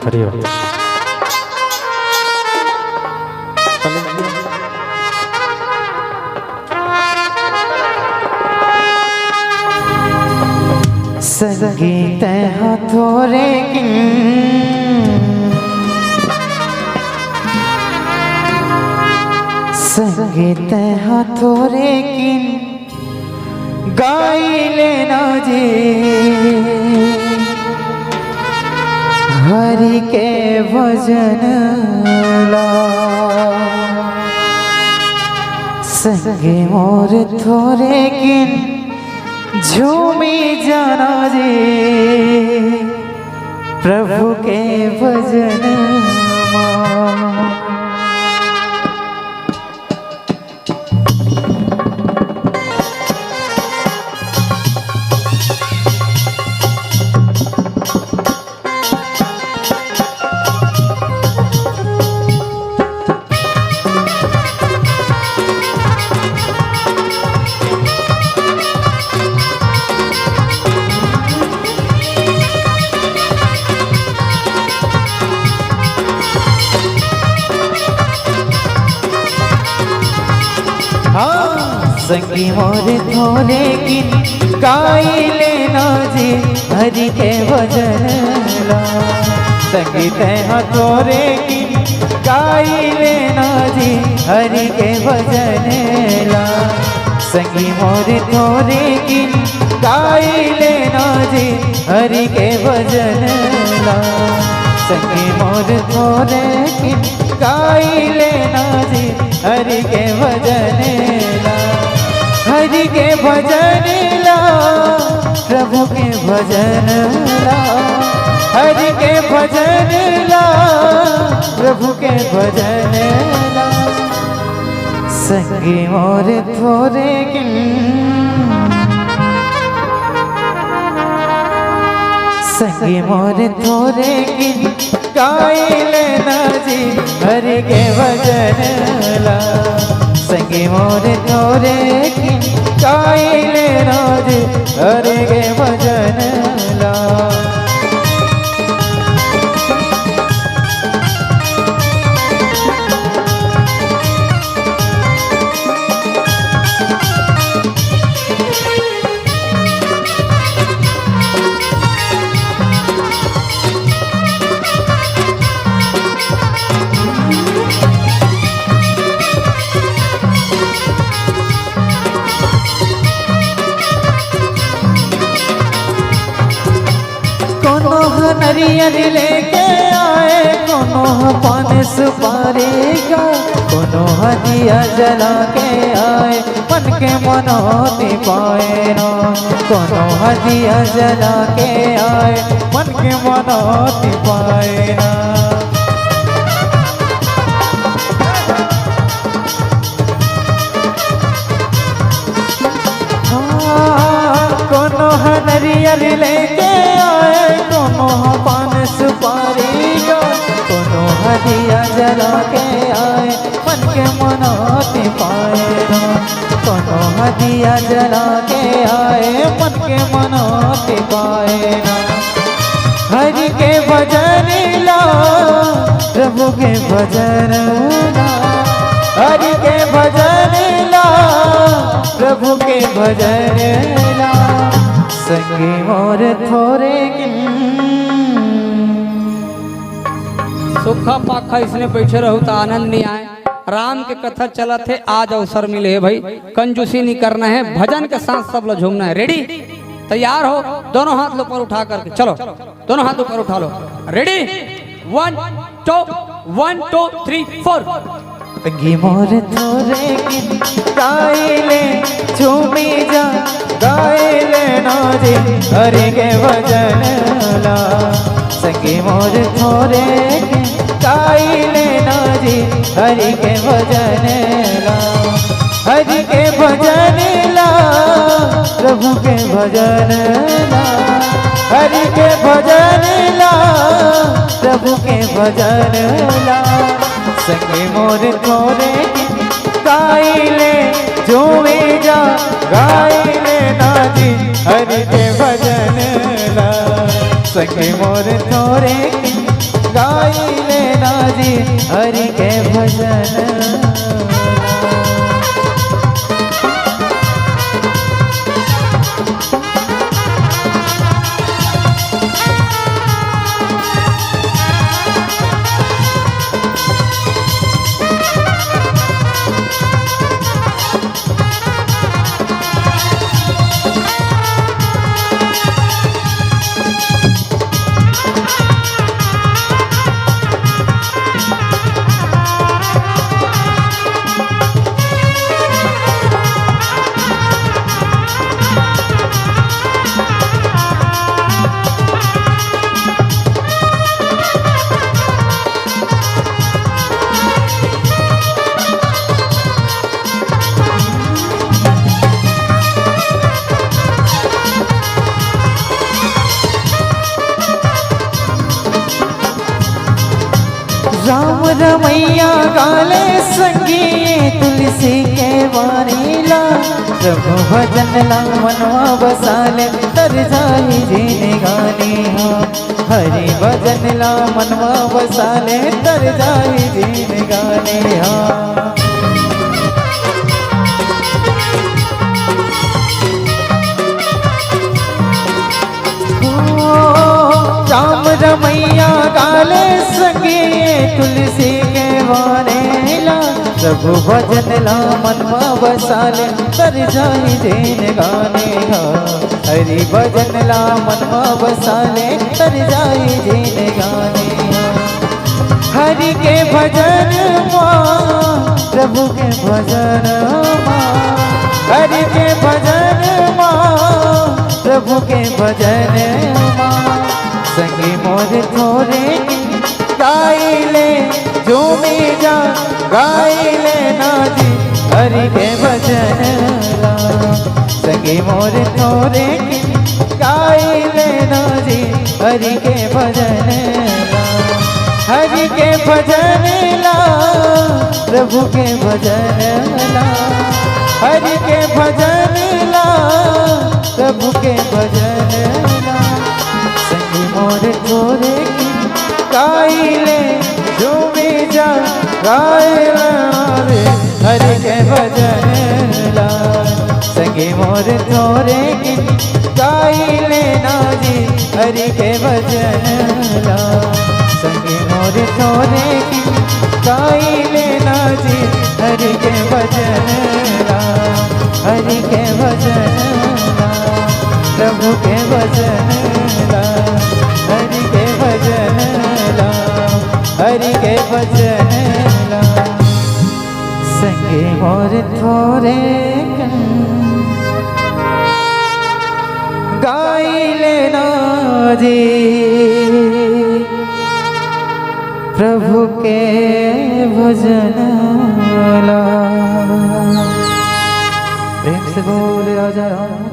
खड़ी हो। संगीत हथोरे किन संगीत हथोरे किन गाई लेना जी हरि के भजन ला संगे मोर थोरे किन झूमी जाना जी प्रभु के भजन संगी मोर थोरे किन गाई लेना जी हरि के भजन ला संगीत हथोरे किन गाई लेना जी हरि के भजन ला संगी मोर थोरे किन गाई लेना जी हरि के भजन ला संगी मोर थोरे किन गाई लेना जी हरि के भजन ला हरि के भजन ला प्रभु के भजन ला हरि के भजन ला प्रभु के भजन ला संगी मोर थोरे किन संगी मोर थोरे किन गाई लेना जी हरि के भजन ला संगी मोर थोरे किन गाई लेना जी हरि के भजन ला नरियल लेके आए कोनो पान सुपारी का कोनो हदिया जला के आए मन के मनोती पाए ना कोनो हदिया जला के आए मन के मनोती पाए ना कोनो नरियल लेके आए कोनो पान सुपारी का कोनो हदिया जला के आए मन के मनोती पाए ना कोनो हदिया जला के आए मन के मनोती पाए ना हरि के भजन ला प्रभु के भजन ला हरि के भजन ला प्रभु के भजन ला संगी मोर थोरे किन सुखा पाखा इसने बैठे रहो तो आनंद नहीं आए। राम के कथा चला थे, आज अवसर मिले है भाई, कंजूसी नहीं करना है, भजन के साथ सब लोग झूमना है। रेडी? तैयार हो? दोनों हाथ ऊपर उठा करके चलो, दोनों हाथ ऊपर उठा लो। रेडी? 1 2 1 2 3 4। संगी मोर थोरे किन गाई ले झूमी जा गाई लेना जी हरि के भजन ला संगी मोर थोरे किन गाई लेना जी हरि के भजन ला हरि के भजन ला प्रभु के भजन ला हरि के भजन ला प्रभु के भजन ला संगे मोर थोरे गाई ले झूमे जा गाई ले नाजी हरि के भजन ला संगे मोर थोरे गाई लेना जी हरि के भजन। राम रमैया गाले संगी तुलसी के वारीला, प्रभु भजन ला मनवा बसाले तर जाई जीने गाने हाँ। हरि भजन ला मनवा बसाले तर जाई जीने गाने हाँ। राम रमैया गाले संगे तुलसी के वारेला, प्रभु भजन ला मनवा बसाले तर जाई जीन गाने हाँ। हरि भजन ला मनवा बसाले तर जाई जीन गाने हाँ। हरि के भजन माँ प्रभु के भजन माँ, हरि के भजन माँ प्रभु के भजन माँ। संगी मोर थोरे गाई ले झूमी जा, गाई ले नाजी हरि के भजन ला। संगी मोर थोरे गाई ले नाजी हरि के भजन ला। हरि के भजन ला प्रभु के भजन ला, हरि के भजन ला प्रभु के भजन ला। संगी मोर थोरे गाई ले झूमी जा, गाई ले हरि के भजन ला। संगी मोर थोरे गाई ले नाजी हरि के भजन ला। संगी मोर थोरे गाई ले नाजी हरि के भजन ला। हरि के भजन ला प्रभु के भजन ला। हरि के भजन ला, हरि के भजन ला। संगे मोर थोरे गाई लेना जी प्रभु के भजन ला। प्रेम से बोले राजा राम।